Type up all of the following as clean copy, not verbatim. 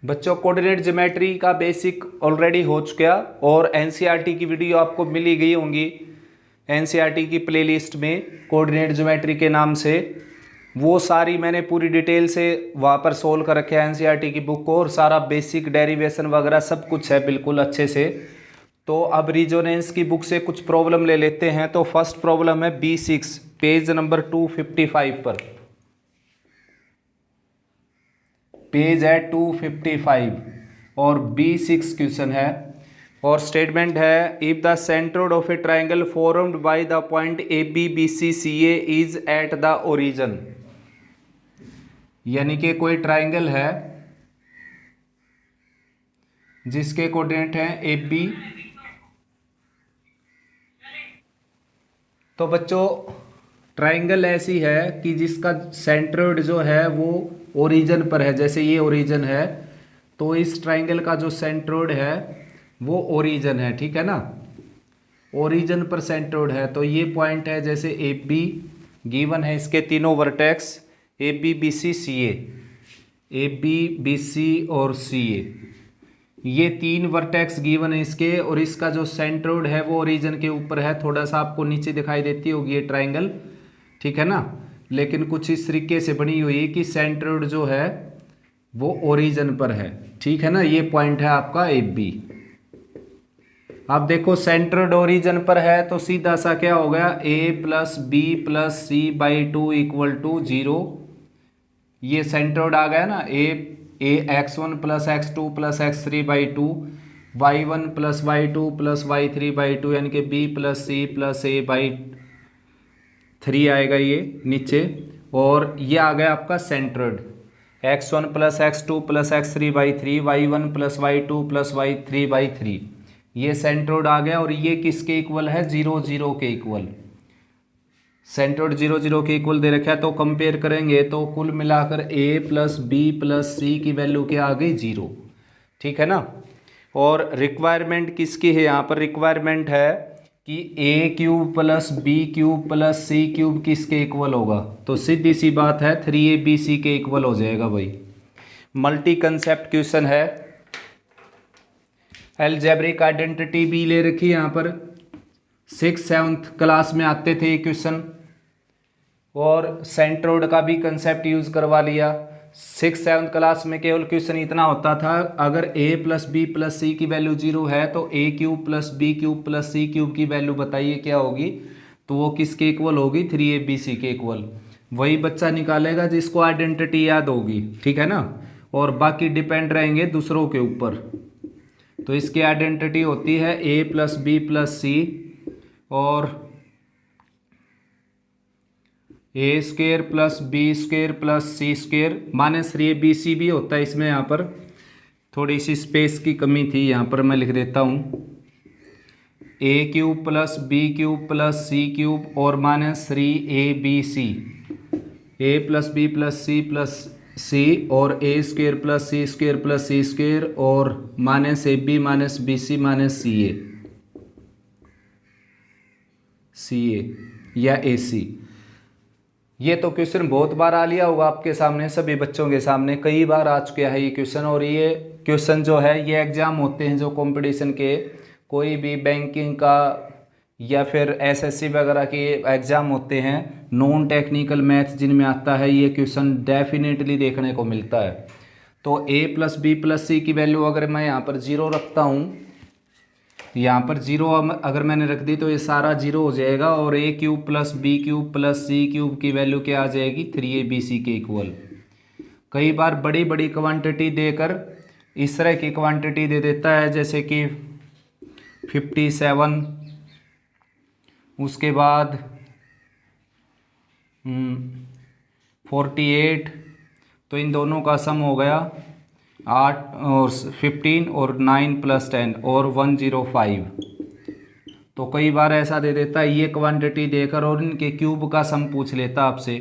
बच्चों coordinate geometry का basic already हो चुका और एनसीईआरटी की वीडियो आपको मिली गई होंगी। एनसीईआरटी की प्लेलिस्ट में कोऑर्डिनेट ज्योमेट्री के नाम से वो सारी मैंने पूरी डिटेल से वहाँ पर सोल्व कर रखे हैं एनसीईआरटी की बुक को, और सारा बेसिक डेरिवेशन वगैरह सब कुछ है बिल्कुल अच्छे से। तो अब रिजोनेंस की बुक से कुछ प्रॉब्लम ले लेते हैं। तो फर्स्ट प्रॉब्लम है B6 पेज नंबर 255 पर। पेज है 255 और B6 क्वेश्चन है और स्टेटमेंट है if the centroid of A triangle formed by the point ABBCCA is at the origin. यानी कि कोई ट्राइंगल है जिसके कोऑर्डिनेट हैं AB। तो बच्चों ट्राइंगल ऐसी है कि जिसका सेंट्रोइड जो है वो ओरिजिन पर है। जैसे ये ओरिजिन है तो इस ट्राइंगल का जो सेंट्रोइड है वो ओरिजिन है, ठीक है ना। ओरिजिन पर सेंट्रोइड है तो ये पॉइंट है जैसे AB गिवन है, इसके तीनों वर्टेक्स ABBCCA, ABBC और CA, ये तीन वर्टेक्स गिवन है इसके, और इसका जो सेंट्रोइड है वो ओरिजिन के ऊपर है। थोड़ा सा आपको नीचे दिखाई देती होगी ये ट्राइंगल, ठीक है ना, लेकिन कुछ इस तरीके से बनी हुई है कि सेंट्रोइड जो है वो ओरिजिन पर है, ठीक है ना। ये पॉइंट है आपका AB। अब देखो सेंट्रोइड ओरिजिन पर है तो सीधा सा क्या हो गया A plus B plus C/2 equal to 0। ये सेंट्रोइड आ गया ना, A x1 plus x2 plus x3/2, y1 plus y2 plus y3/2, यानी कि B plus C plus A/3 आएगा ये नीचे। और ये आ गया आपका centroid x1 plus x2 plus x3/3, y1 plus y2 plus y3/3, ये सेंट्रोइड आ गया। और ये किसके इक्वल है, 0 0 के इक्वल। सेंट्रोइड 0 0 के इक्वल दे रखा है तो कंपेयर करेंगे तो कुल मिलाकर A plus B plus C की वैल्यू क्या आ गई, 0, ठीक है ना। और रिक्वायरमेंट किसकी है यहाँ पर, रिक्वायरमेंट है कि A³ plus B³ plus C³ किसके इक्वल होगा। तो सीधी सी बात है 3ABC के इक्वल हो जाएगा भाई। मल्टी कंसेप्ट क्वेश्चन है, अलजेब्रिक आइडेंटिटी भी ले रखी है यहाँ पर। 6th-7th क्लास में आते थे ये क्वेश्चन, और सेंट्रोइड का भी कंसेप्ट यूज करवा लिया। 6th-7th क्लास में केवल क्वेश्चन इतना होता था, अगर A plus B plus C की वैल्यू 0 है तो A³ plus B³ plus C³ की वैल्यू बताइए क्या होगी। तो वो किसके इक्वल होगी, 3ABC के इक्वल। वही बच्चा निकालेगा जिसको आइडेंटिटी याद होगी, ठीक है ना, और बाकी डिपेंड रहेंगे दूसरों के ऊपर। तो इसकी आइडेंटिटी होती है A plus B plus C और A² plus B² plus C² minus 3ABC भी होता है इसमें। यहाँ पर थोड़ी सी स्पेस की कमी थी, यहाँ पर मैं लिख देता हूँ A³ plus B³ plus C³ और minus 3ABC, A plus B plus C plus C और A² plus C² plus C² और minus AB minus BC minus CA या AC। ये तो क्वेश्चन बहुत बार आ लिया होगा आपके सामने, सभी बच्चों के सामने कई बार आ चुका है ये क्वेश्चन। और ये क्वेश्चन जो है ये एग्जाम होते हैं जो कंपटीशन के, कोई भी बैंकिंग का या फिर SSC वगैरह के एग्जाम होते हैं, नॉन टेक्निकल मैथ जिनमें आता है, ये क्वेश्चन डेफिनेटली देखने को मिलता है। तो A plus B plus C की वैल्यू अगर मैं यहाँ पर 0 रखता हूँ, यहाँ पर 0 अगर मैंने रख दी तो ये सारा 0 हो जाएगा, और A³ plus B³ plus C³ की वैल्यू क्या आ जाएगी, 3ABC के इक्वल। कई बार बड़ी बड़ी क्वांटिटी देकर इस तरह की क्वांटिटी दे देता है, जैसे कि 57, उसके बाद 48, तो इन दोनों का सम हो गया 8 और 15 और 9 प्लस 10 और 105। तो कई बार ऐसा दे देता है ये क्वांटिटी देकर और इनके क्यूब का सम पूछ लेता आपसे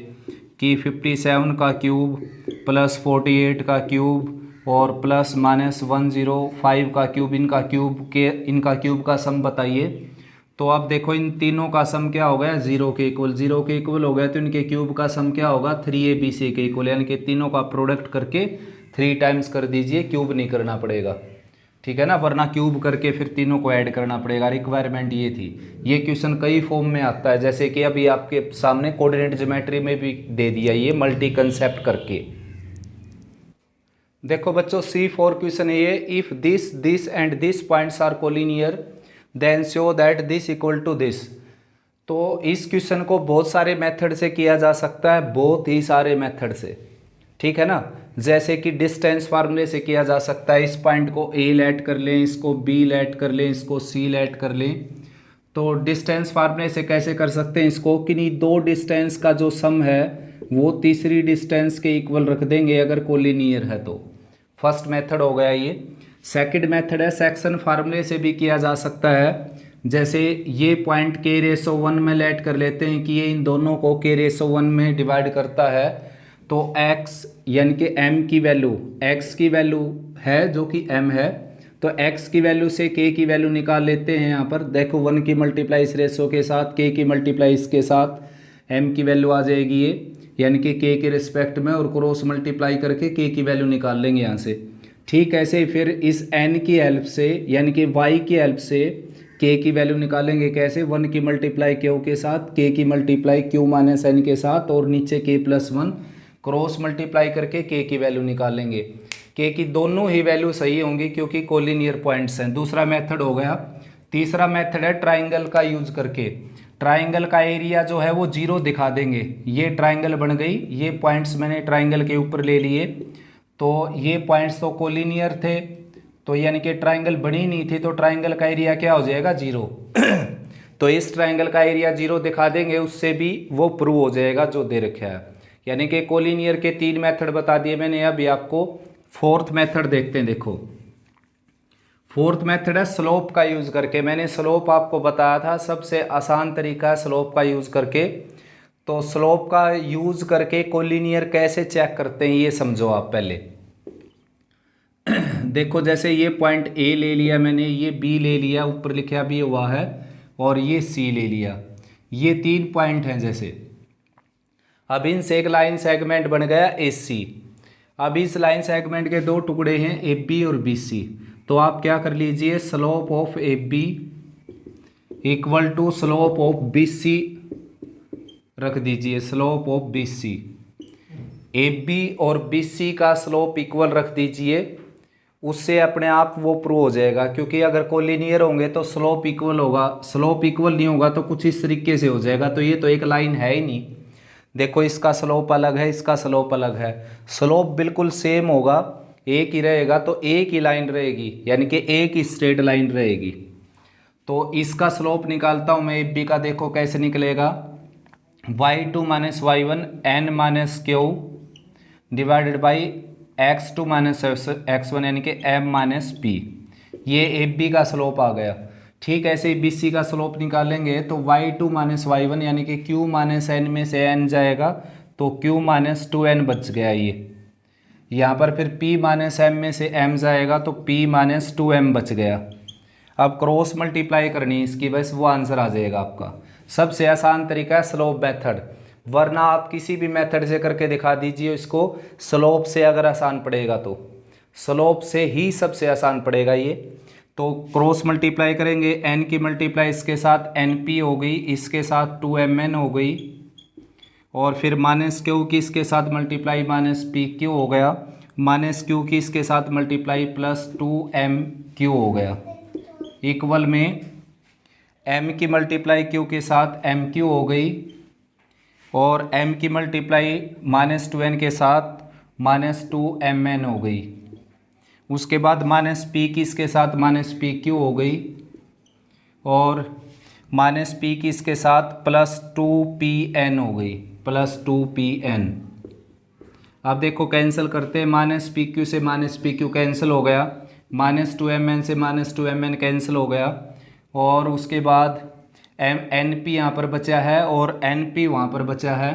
कि 57 का क्यूब प्लस 48 का क्यूब और प्लस माइनस 105 का क्यूब, इनका क्यूब का सम बताइए। तो अब देखो इन तीनों का सम क्या हो गया, 0 के इक्वल, 0 के इक्वल हो गया तो इनके क्यूब का सम क्या होगा, 3abc के इक्वल, यानी कि तीनों का प्रोडक्ट करके 3 टाइम्स कर दीजिए, क्यूब नहीं करना पड़ेगा, ठीक है ना, वरना क्यूब करके फिर तीनों को ऐड करना पड़ेगा। रिक्वायरमेंट ये थी। ये क्वेश्चन कई फॉर्म में आता है, जैसे कि अभी आपके सामने कोऑर्डिनेट ज्योमेट्री में भी दे दिया ये मल्टी कंसेप्ट करके। देखो बच्चों C4 क्वेश्चन ये, if this this and this points are collinear then show that this equal to this. तो इस क्वेश्चन को बहुत सारे मेथड से किया जा सकता है, बहुत ही सारे मेथड से, ठीक है ना। जैसे कि डिस्टेंस फार्मूले से किया जा सकता है, इस पॉइंट को A लेट कर लें, इसको B लेट कर लें, इसको C लेट कर लें। तो डिस्टेंस फार्मूले से कैसे कर सकते हैं इसको, कि दो डिस्टेंस का जो सम है वो तीसरी डिस्टेंस के इक्वल रख देंगे अगर कोलिनियर है तो। फर्स्ट मेथड हो गया ये। सेकंड मेथड है सेक्शन फार्मूले से भी किया जा सकता है। जैसे ये पॉइंट k⁻1 में लेट कर लेते हैं कि ये इन दोनों को k⁻1 में डिवाइड करता है, तो x यानी कि m की वैल्यू, x की वैल्यू है जो कि m है, तो x की वैल्यू से k की वैल्यू निकाल लेते हैं। यहाँ पर देखो 1 की मल्टीप्लाई इस रेशो के साथ, k की मल्टीप्लाई इसके साथ, m की वैल्यू आ जाएगी ये, यानी कि k के रिस्पेक्ट में, और क्रॉस मल्टीप्लाई करके k की वैल्यू निकाल लेंगे यहाँ से। ठीक ऐसे ही फिर इस n की हेल्प से, यानी कि y की हेल्प से k की वैल्यू निकालेंगे। कैसे, 1 की मल्टीप्लाई q के साथ, k की मल्टीप्लाई q माइनस n के साथ, और नीचे k+1 क्रॉस मल्टीप्लाई करके k की वैल्यू निकालेंगे। k की दोनों ही वैल्यू सही होंगी क्योंकि कोलिनियर पॉइंट्स हैं। दूसरा मेथड हो गया। तीसरा मेथड है ट्राइंगल का यूज करके। ट्राइंगल का एरिया जो है वो 0 दिखा देंगे। ये ट्राइंगल बन गई, ये पॉइंट्स मैंने ट्राइंगल के ऊपर ले लिए, तो ये पॉइंट्स तो कोलिनियर थे, तो यानी कि ट्राइंगल बनी नहीं थी, तो ट्राइंगल का एरिया क्या हो जाएगा, 0। तो इस ट्राइंगल का एरिया 0 दिखा देंगे, उससे भी वो प्रूव हो जाएगा जो दे रखा है। यानी कि कोलिनियर के 3 मेथड बता दिए मैंने। अभी आपको फोर्थ मेथड देखते हैं। देखो फोर्थ मेथड है स्लोप का यूज करके। मैंने स्लोप आपको बताया था सबसे आसान तरीका है स्लोप का यूज करके। तो स्लोप का यूज करके कोलिनियर कैसे चेक करते हैं ये समझो आप पहले। देखो जैसे ये पॉइंट A ले लिया मैंने, ये B ले लिया, ऊपर लिखा भी हुआ है, और ये C ले लिया। ये 3 पॉइंट हैं जैसे। अब इनसे एक लाइन सेगमेंट बन गया AC। अब इस लाइन सेगमेंट के 2 टुकड़े हैं AB और BC। तो आप क्या कर लीजिए, slope of AB equal to slope of BC रख दीजिए। स्लोप ऑफ BC, AB और BC का स्लोप इक्वल रख दीजिए। उससे अपने आप वो प्रूव हो जाएगा, क्योंकि अगर कोलिनियर होंगे तो स्लोप इक्वल होगा, स्लोप इक्वल नहीं होगा तो कुछ इस तरीके से हो जाएगा। तो ये तो एक लाइन है ही नहीं। देखो इसका स्लोप अलग है, इसका स्लोप अलग है। स्लोप बिल्कुल सेम होगा, एक ही रहेगा, तो एक ही लाइन रहेगी, यानी कि एक ही स्ट्रेट लाइन रहेगी। तो इसका स्लोप निकालता हूँ मैं AB का। देखो कैसे निकलेगा, y2 minus y1 n minus Q divided by x2 minus x1 यानी कि m माइनस p। ये AB का स्लोप आ गया। ठीक ऐसे ही BC का स्लोप निकालेंगे तो y2 माइनस y1 यानी कि q माइनस n में से n जाएगा, तो q माइनस 2n बच गया ये। यहाँ पर फिर p माइनस m में से m जाएगा, तो p माइनस 2m बच गया। अब क्रॉस मल्टीप्लाई करनी है इसकी, बस वो आंसर आ जाएगा आपका। सबसे आसान तरीका है स्लोप मेथड, वरना आप किसी भी मेथड से करके दिखा दीजिए इसको। स्लोप से अगर आसान पड़ेगा तो स्लोप से ही सबसे आसान पड़ेगा ये। तो क्रॉस मल्टीप्लाई करेंगे, n की मल्टीप्लाई इसके साथ np हो गई, इसके साथ 2mn हो गई, और फिर माइनस क्यू की इसके साथ मल्टीप्लाई माइनस पी क्यू हो गया, माइनस क्यू की इसके साथ मल्टीप्लाई प्लस 2m क्यू हो गया, इक्वल में m की मल्टीप्लाई q के साथ m क्यू हो गई, और m की मल्टीप्लाई माइनस 2n के साथ माइनस 2mn हो गई। उसके बाद माइनस p की इसके साथ माइनस पी क्यू हो गई, और माइनस p की इसके साथ प्लस 2pn हो गई, प्लस 2pn। अब देखो कैंसिल करते हैं, माइनस पी क्यू से माइनस पी क्यू कैंसिल हो गया, माइनस 2mn से माइनस 2mn कैंसिल हो गया, और उसके बाद np यहाँ पर बचा है और np वहाँ पर बचा है,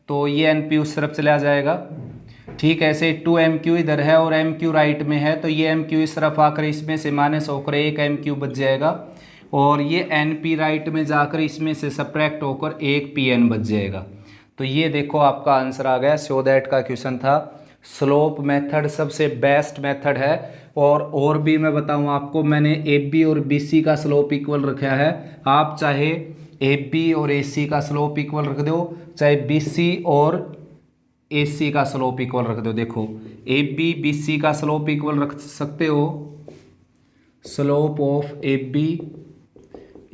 तो ये np उस तरफ चला जाएगा। ठीक ऐसे 2mq इधर है और mq राइट में है, तो ये mq इस तरफ आकर इसमें से माइनस होकर एक mq बच जाएगा, और ये एन पी राइट में जाकर इसमें से सब्ट्रैक्ट होकर एक पी एन बच जाएगा। तो ये देखो आपका आंसर आ गया। सो दैट का क्वेश्चन था। स्लोप मेथड सबसे बेस्ट मेथड है। और भी मैं बताऊं आपको, मैंने ए बी और बी सी का स्लोप इक्वल रखा है। आप चाहे ए बी और ए सी का स्लोप इक्वल रख दो, चाहे बी सी और ए सी का स्लोप इक्वल रख दो। देखो ए बी बी सी का स्लोप इक्वल रख सकते हो, slope of A B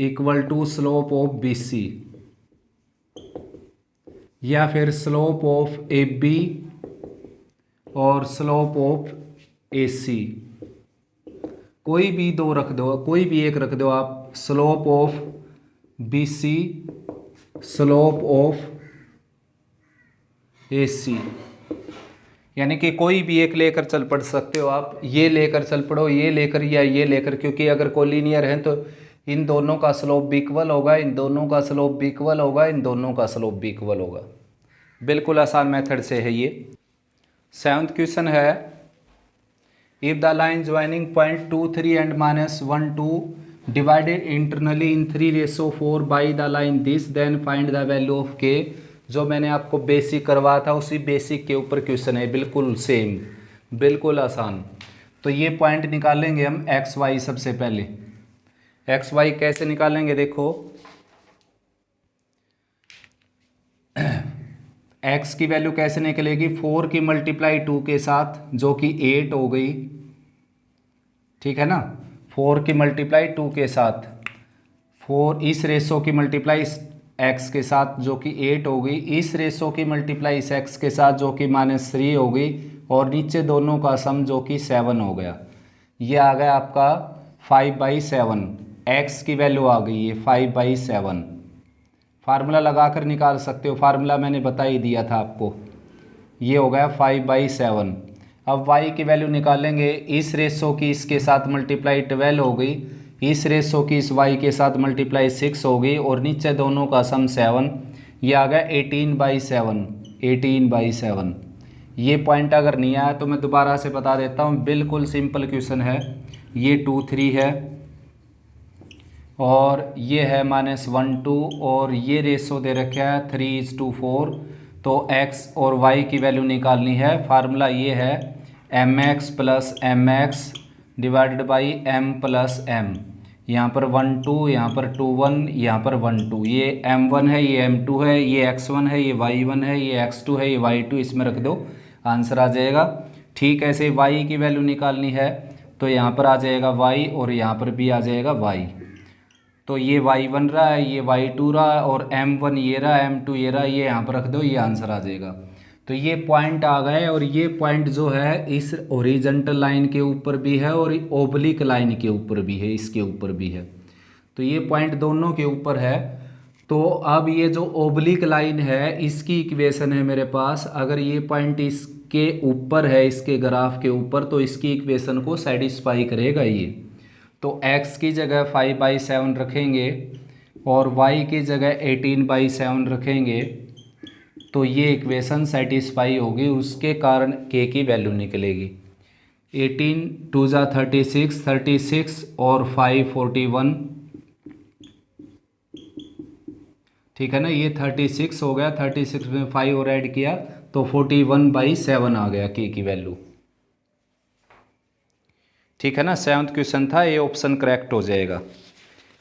equal to slope of B C, या फिर स्लोप ऑफ ए बी और स्लोप ऑफ ए सी। कोई भी दो रख दो, कोई भी एक रख दो आप। Slope of B C, slope of A C, यानी कि कोई भी एक लेकर चल पड़ सकते हो आप। ये लेकर चल पड़ो, ये लेकर या ये लेकर, क्योंकि अगर कोलिनियर है तो इन दोनों का स्लोप भी इक्वल होगा, इन दोनों का स्लोप भी इक्वल होगा, इन दोनों का स्लोप भी इक्वल होगा। बिल्कुल आसान मेथड से है ये। 7th क्वेश्चन है, if the line joining point 2 3 and -1 2 divided internally in 3:4 by the line this, then find the value of K. जो मैंने आपको बेसिक करवाया था उसी बेसिक के ऊपर क्वेश्चन है, बिल्कुल सेम, बिल्कुल आसान। तो ये पॉइंट निकालेंगे हम एक्स वाई। सबसे पहले एक्स वाई कैसे निकालेंगे, देखो एक्स की वैल्यू कैसे निकलेगी, 4 की मल्टीप्लाई 2 के साथ जो कि 8 हो गई, ठीक है ना। 4 की मल्टीप्लाई 2 के साथ, 4 इस रेशो की मल्टीप्लाई एक्स के साथ जो कि 8 हो गई, इस रेशो की मल्टीप्लाई इस एक्स के साथ जो कि -3 हो गई, और नीचे दोनों का सम जो कि 7 हो गया। ये आ गया आपका 5/7। एक्स की वैल्यू आ गई है 5/7। फार्मूला लगाकर निकाल सकते हो, फार्मूला मैंने बता ही दिया था आपको। ये हो गया 5/7। अब y की वैल्यू निकालेंगे, इस रेशो की इसके साथ मल्टीप्लाई 12 हो गई, इस रेशो की इस y के साथ मल्टीप्लाई 6 हो गई, और नीचे दोनों का सम 7। ये आ गया 18/7। 18/7। ये पॉइंट अगर नहीं आया तो मैं दोबारा से बता देता हूँ, बिल्कुल सिंपल क्वेश्चन है। ये 2 3 है और ये है -1 2, और ये रेशो दे रखा है 3:4। तो x और y की वैल्यू निकालनी है। फार्मूला ये है mx + mx divided by m + m। यहाँ पर 1 2, यहाँ पर 2 1, यहाँ पर 1 2। ये m1 है, ये m2 है, ये x1 है, ये y1 है, ये x2 है, ये y2। इसमें रख दो, आंसर आ जाएगा। ठीक ऐसे y की वैल्यू निकालनी है तो यहाँ पर आ जाएगा y, और यहाँ पर भी आ जाएगा y। तो ये y1 रहा है, ये y2 रहा है, और m1 ये रहा, m2 ये रहा, ये यहाँ पर रख दो, ये आंसर आ जाएगा। तो ये पॉइंट आ गए, और ये पॉइंट जो है इस ओरिजेंटल लाइन के ऊपर भी है और ओब्लिक लाइन के ऊपर भी है, इसके ऊपर भी है। तो ये पॉइंट दोनों के ऊपर है। तो अब ये जो ओब्लिक लाइन है इसकी इक्वेशन है मेरे पास। अगर ये पॉइंट इसके ऊपर है, इसके ग्राफ के ऊपर, तो इसकी इक्वेशन को सेटिस्फाई करेगा ये। तो x की जगह 5/7 रखेंगे और y की जगह 18/7 रखेंगे, तो ये इक्वेशन सेटिस्फाई होगी, उसके कारण k की वैल्यू निकलेगी। 18 2 जा 36, 36 और 5 41, ठीक है ना। ये 36 हो गया, 36 में 5 और ऐड किया तो 41/7 आ गया k की वैल्यू, ठीक है ना। 7th क्वेश्चन था, ये ऑप्शन करेक्ट हो जाएगा।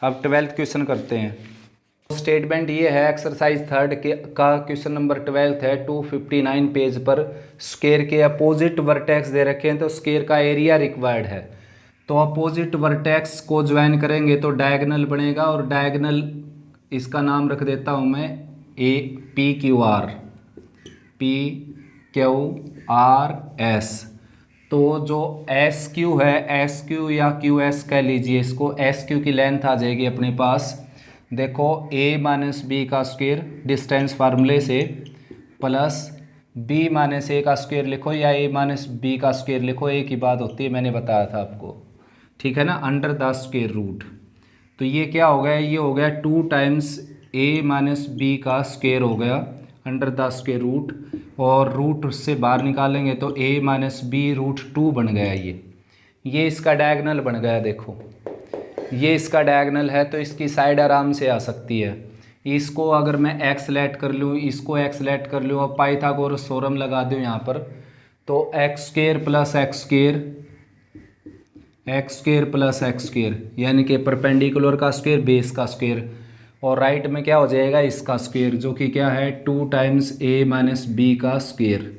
अब 12th क्वेश्चन करते हैं। स्टेटमेंट ये है, एक्सरसाइज 3rd के का क्वेश्चन नंबर 12 है। 259 पेज पर स्क्वायर के अपोजिट वर्टेक्स दे रखे हैं, तो स्क्वायर का एरिया रिक्वायर्ड है। तो अपोजिट वर्टेक्स को ज्वाइन करेंगे तो डायगोनल बनेगा, और डायगोनल इसका नाम रख देता हूँ मैं PQR, PQRS। तो जो SQ है, SQ या QS कह लीजिए इसको, SQ की लेंथ आ जाएगी अपने पास। देखो a - b का स्क्वायर डिस्टेंस फार्मूले से, प्लस b - a का स्क्वायर लिखो या a - b का स्क्वायर लिखो, एक ही बात होती है, मैंने बताया था आपको, ठीक है ना, अंडर द स्क्वायर रूट। तो ये क्या हो गया, ये हो गया 2 टाइम्स a - b का स्क्वायर हो गया अंडर द स्क्वायर रूट, और रूट से बाहर निकालेंगे तो a - b √2 बन गया। ये इसका डायगोनल बन गया। देखो ये इसका डायगोनल है तो इसकी साइड आराम से आ सकती है। इसको अगर मैं एक्स लेट कर लूँ, इसको एक्स लेट कर लूँ और पाइथागोरस थ्योरम लगा दूँ यहाँ पर, तो x square plus x square plus x square यानी कि परपेंडिकुलर का स्क्वायर बेस का स्क्वायर, और राइट में क्या हो जाएगा इसका स्क्वायर, जो कि क्या है 2 टाइम्स a माइनस बी का स्क्वायर।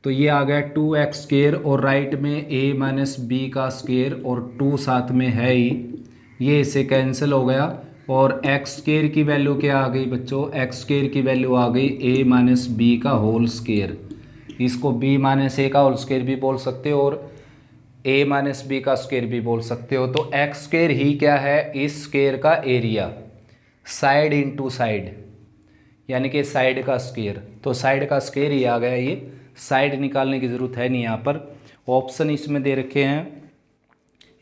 तो ये आ गया 2x स्क्वायर और राइट में a माइनस बी का स्क्वायर और 2 साथ में है ही, ये इसे कैंसिल हो गया और एक्स स्क्वायर की वैल्यू क्या आ गई बच्चों, एक्स स्क्वायर की वैल्यू आ गई a माइनस बी का होल स्क्वायर। इसको b माइनस ए का होल स्क्वायर भी बोल सकते हो और a माइनस बी का स्क्वायर भी बोल सकते हो। तो एक्स स्क्वायर ही क्या है, इस स्क्वायर का एरिया, साइड इनटू साइड यानी कि साइड का स्क्वायर। तो साइड का स्क्वायर ही आ गया, ये साइड निकालने की ज़रूरत है नहीं यहाँ पर। ऑप्शन इसमें दे रखे हैं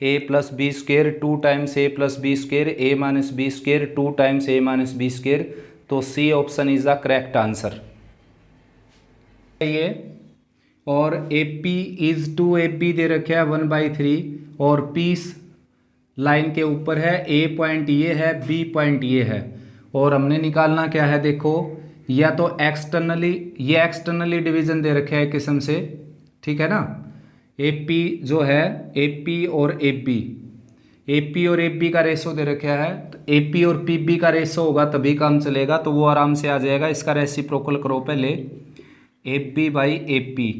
a plus B square 2 times a plus B square, a minus B square 2 times a minus B square. तो C option is the correct answer. ये और AP इज टू AB दे रखे है 1/3 और पीस लाइन के ऊपर है, A पॉइंट ये है, B पॉइंट ये है, और हमने निकालना क्या है देखो, या तो एक्सटर्नली, ये एक्सटर्नली डिवीजन दे रखे है किस्म से, ठीक है ना। AP जो है AP और AB और AB का रेशो दे रखा है, तो AP और PB का रेशो होगा तभी काम चलेगा, तो वो आराम से आ जाएगा। इसका रेसिप्रोकल करो पहले, AB बाई AP,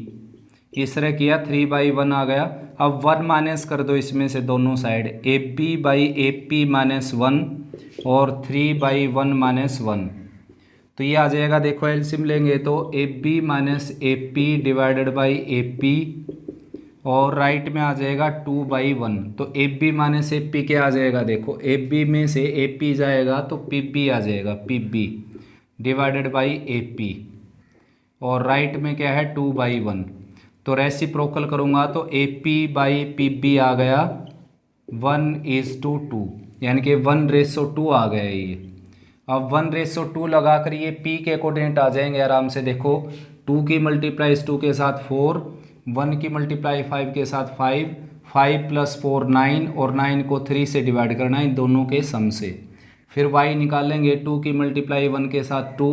इस तरह किया 3/1 आ गया। अब 1 माइनस कर दो इसमें से दोनों side, AB by AP minus 1 और 3/1 माइनस 1, तो ये आ जाएगा। देखो एलसीएम लेंगे तो AB minus AP divided by AP और राइट में आ जाएगा 2/1। तो AB माइनस AP क्या आ जाएगा देखो, AB में से AP जाएगा तो PB आ जाएगा, PB डिवाइडेड बाई AP और राइट में क्या है 2/1। तो रेसिप्रोकल करूँगा तो AP बाई PB आ गया 1:2 यानी कि 1:2 आ गया ये। अब 1:2 लगा कर ये P के कोऑर्डिनेट आ जाएंगे आराम से। देखो 2 की मल्टीप्लाई 2 के साथ 4, 1 की मल्टीप्लाई 5 के साथ 5, 5 + 4 9 और 9 को 3 से डिवाइड करना है इन दोनों के सम से। फिर y निकालेंगे, 2 की मल्टीप्लाई 1 के साथ 2,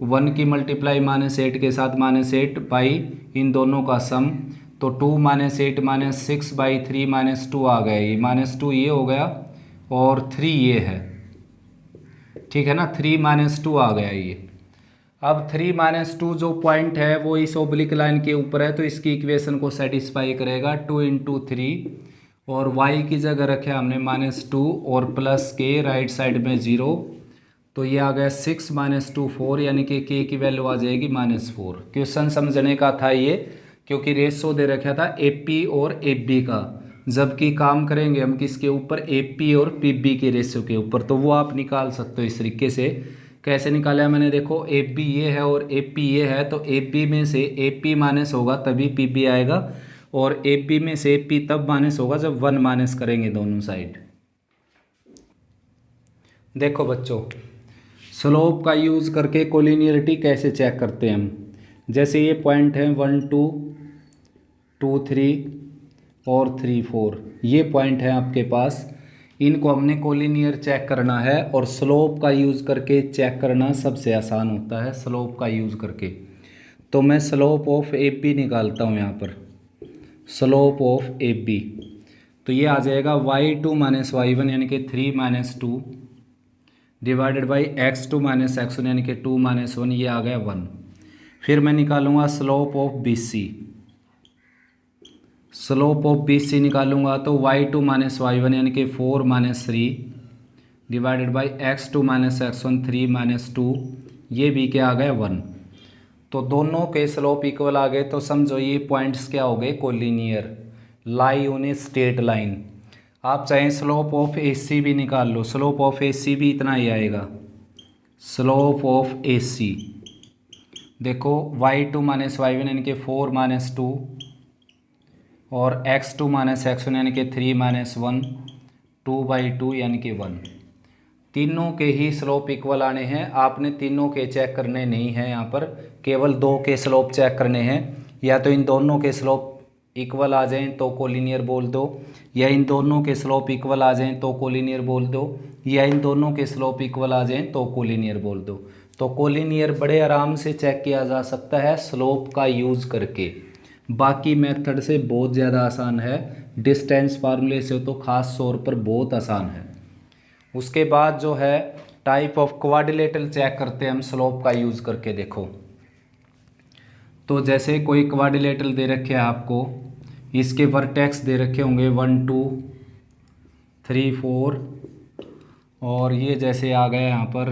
1 की मल्टीप्लाई -8 के साथ -8 बाई इन दोनों का सम। तो 2 - 8 - 6/3 -2 आ गया, ये -2 ये हो गया और 3 ये है, ठीक है ना। 3 - 2 आ गया ये। अब 3 - 2 जो पॉइंट है वो इस ओब्लिक लाइन के ऊपर है, तो इसकी इक्वेशन को सेटिस्फाई करेगा। 2 × 3 और y की जगह रखे हमने -2 और प्लस के राइट साइड में 0, तो ये आ गया 6 - 2 4 यानी कि k की वैल्यू आ जाएगी -4। क्वेश्चन समझने का था ये, क्योंकि रेशो दे रखा था AP और AB का, जबकि काम करेंगे हम किसके ऊपर, AP और PB के रेशो के ऊपर। तो वो आप निकाल सकते हो इस तरीके से। कैसे निकाला मैंने देखो, AB ये है और AP ये है, तो AB में से AP माइनस होगा तभी PB आएगा, और AB में से AP तब माइनस होगा जब 1 माइनस करेंगे दोनों साइड। देखो बच्चों, स्लोप का यूज़ करके कोलिनियरिटी कैसे चेक करते हैं हम। जैसे ये पॉइंट है 1 2 2 3 और 3 4, ये पॉइंट है आपके पास, इनको हमने कोलिनियर चेक करना है, और स्लोप का यूज़ करके चेक करना सबसे आसान होता है स्लोप का यूज़ करके। तो मैं स्लोप ऑफ AB निकालता हूँ यहाँ पर, स्लोप ऑफ AB, तो ये आ जाएगा y2 - y1 यानी कि 3 - 2 डिवाइडेड बाई x2 - x1 यानी कि 2 - 1, ये आ गया 1। फिर मैं निकालूंगा slope of BC, slope of BC निकालूंगा तो y2 - y1 यानी कि 4 - 3 डिवाइडेड बाई x2 - x1 3 - 2, ये भी क्या आ गया 1। तो दोनों के स्लोप इक्वल आ गए, तो समझो ये पॉइंट्स क्या हो गए, collinear, lie on a straight line. आप चाहें स्लोप ऑफ AC भी निकाल लो, स्लोप ऑफ AC भी इतना ही आएगा। स्लोप ऑफ AC देखो y2 - y1 यानी कि 4 - 2 और x2 - x1 यानी कि 3 - 1 2/2 यानी कि 1। तीनों के ही स्लोप इक्वल आने हैं, आपने तीनों के चेक करने नहीं हैं यहाँ पर, केवल 2 के स्लोप चेक करने हैं। या तो इन दोनों के स्लोप इक्वल आ जाएं तो कोलिनियर बोल दो, या इन दोनों के स्लोप इक्वल आ जाएं तो कोलिनियर बोल दो, या इन दोनों के स्लोप इक्वल आ जाएं तो कोलिनियर बोल दो। तो कोलिनियर बड़े आराम से चेक किया जा सकता है स्लोप का यूज़ करके। बाकी मेथड से बहुत ज़्यादा आसान है, डिस्टेंस फार्मूले से तो ख़ास तौर पर बहुत आसान है। उसके बाद जो है टाइप ऑफ क्वाड्रिलेटरल चेक करते हैं हम स्लोप का यूज़ करके। देखो तो जैसे कोई क्वाड्रिलेटरल दे रखे हैं आपको, इसके वर्टेक्स दे रखे होंगे 1 2 3 4, और ये जैसे आ गया यहाँ पर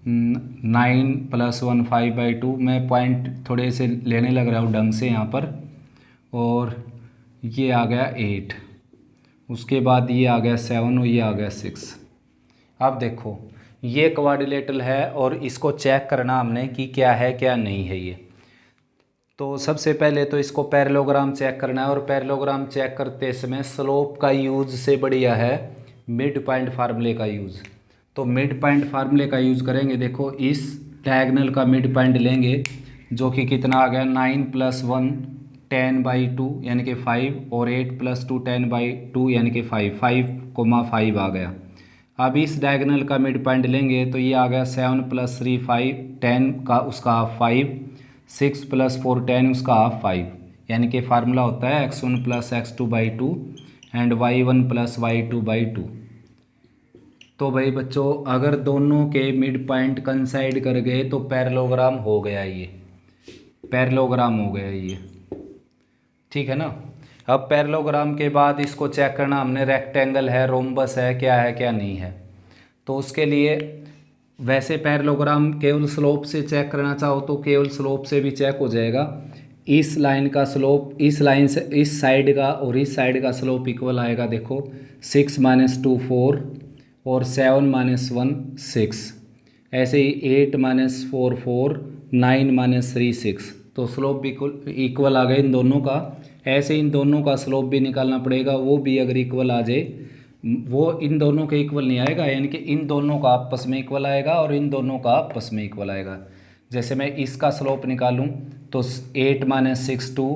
9 + 1 5/2। मैं पॉइंट थोड़े से लेने लग रहा हूँ ढंग से यहाँ पर। और ये आ गया 8, उसके बाद ये आ गया 7 और ये आ गया 6। अब देखो ये क्वाड्रिलेटरल है और इसको चेक करना हमने कि क्या है क्या नहीं है ये। तो सबसे पहले तो इसको पैरेललोग्राम चेक करना है, और पैरेललोग्राम चेक करते समय स्लोप का यूज़ से बढ़िया है मिड पॉइंट फार्मूले का यूज़। तो मिड पॉइंट फार्मूले का यूज़ करेंगे। देखो इस डायगोनल का मिड पॉइंट लेंगे जो कि कितना आ गया 9 + 1 10/2 यानी कि 5, और 8 + 2 10/2 यानी कि 5 आ गया। अब इस डायगोनल का मिड पॉइंट लेंगे तो ये आ गया 7 + 3 5 10 का उसका हाफ 5, 6 + 4 10 उसका हाफ 5, यानी कि फार्मूला होता है x1 + x2/2 and y1 + y2/2। तो भाई बच्चों अगर दोनों के मिड पॉइंट कंसाइड कर गए तो पैरेललोग्राम हो गया, ये पैरेललोग्राम हो गया ये, ठीक है ना। अब पैरेललोग्राम के बाद इसको चेक करना हमने रेक्टेंगल है, रोम्बस है क्या नहीं है। तो उसके लिए वैसे पैरेललोग्राम केवल स्लोप से चेक करना चाहो तो केवल स्लोप से भी चेक हो जाएगा। इस लाइन का स्लोप इस लाइन से इस साइड का और इस साइड का स्लोप इक्वल आएगा। देखो 6 - 2 4 और 7 - 1 6, ऐसे ही 8 - 4 4 9 - 3 6। तो स्लोप भी इक्वल आ गए इन दोनों का। ऐसे इन दोनों का स्लोप भी निकालना पड़ेगा, वो भी अगर इक्वल आ जाए, वो इन दोनों के इक्वल नहीं आएगा, यानी कि इन दोनों का आपस में इक्वल आएगा और इन दोनों का आपस में इक्वल आएगा। जैसे मैं इसका स्लोप निकालूं तो 8 - 6 2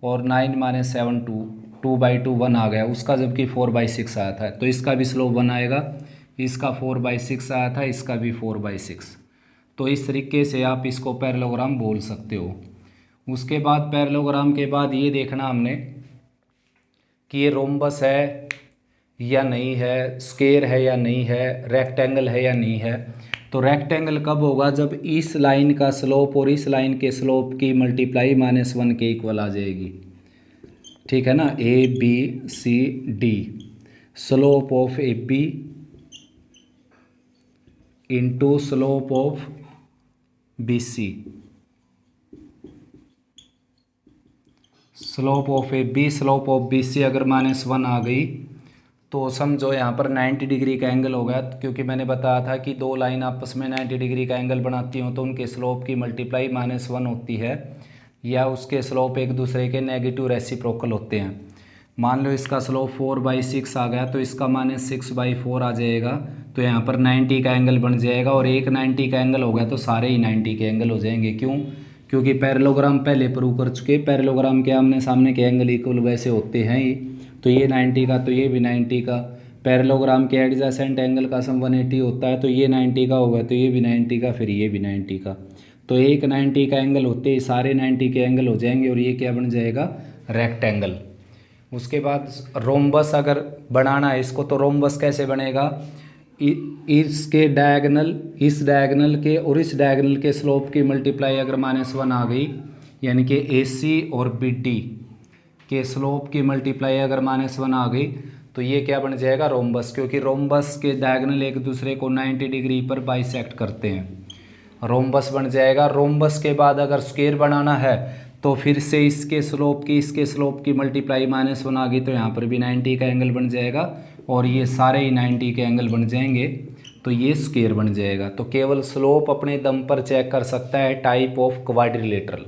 और 9 - 7 2, 2/2 1 आ गया उसका, जबकि 4/6 आया था। तो इसका भी स्लोप 1 आएगा, इसका 4/6 आया था, इसका भी 4/6। तो इस तरीके से आप इसको पैरेललोग्राम बोल सकते हो। उसके बाद पैरेललोग्राम के बाद ये देखना हमने कि ये रोम्बस है या नहीं है, स्क्वायर है या नहीं है, रेक्टेंगल है या नहीं है। तो रेक्टेंगल कब होगा, जब इस लाइन का स्लोप और इस लाइन के स्लोप की मल्टीप्लाई -1 के इक्वल आ जाएगी, ठीक है ना। ABCD slope of AB into slope of BC, slope of AB slope of BC अगर -1 आ गई तो समझो यहाँ पर 90 डिग्री का एंगल हो गया, क्योंकि मैंने बताया था कि दो लाइन आपस में 90 डिग्री का एंगल बनाती हूँ तो उनके स्लोप की मल्टीप्लाई -1 होती है, या उसके स्लोप एक दूसरे के नेगेटिव रेसिप्रोकल होते हैं। मान लो इसका स्लोप 4/6 आ गया तो इसका -6/4 आ जाएगा। तो यहाँ पर 90 का एंगल बन जाएगा, और एक 90 का एंगल हो गया तो सारे ही 90 के एंगल हो जाएंगे। क्यों? क्योंकि पैरेललोग्राम पहले प्रूव कर चुके, पैरेललोग्राम के आमने सामने के एंगल इक्वल वैसे होते हैं ही। तो ये 90 का तो ये भी 90 का। पैरेललोग्राम के एडजेसेंट एंगल का सम 180 होता है, तो ये 90 का होगा तो ये भी 90 का, फिर ये भी 90 का। तो एक 90 का एंगल होते ही सारे 90 के एंगल हो जाएंगे, और ये क्या बन जाएगा, रेक्टेंगल। उसके बाद रोम्बस अगर बनाना है इसको, तो रोम्बस कैसे बनेगा, इसके डायगोनल, इस डायगोनल के और इस डायगोनल के स्लोप की मल्टीप्लाई अगर -1 आ गई, यानी कि AC और BD के स्लोप की मल्टीप्लाई अगर -1 आ गई तो ये क्या बन जाएगा, रोम्बस। क्योंकि रोम्बस के डायगोनल एक दूसरे को 90 डिग्री पर बाइसेक्ट करते हैं, रोम्बस बन जाएगा। रोम्बस के बाद अगर स्क्वायर बनाना है तो फिर से इसके स्लोप की मल्टीप्लाई -1 आ गई तो यहाँ पर भी 90 का एंगल बन जाएगा, और ये सारे ही 90 के एंगल बन जाएंगे, तो ये स्क्वायर बन जाएगा। तो केवल स्लोप अपने दम पर चेक कर सकता है टाइप ऑफ क्वाड्रिलेटरल।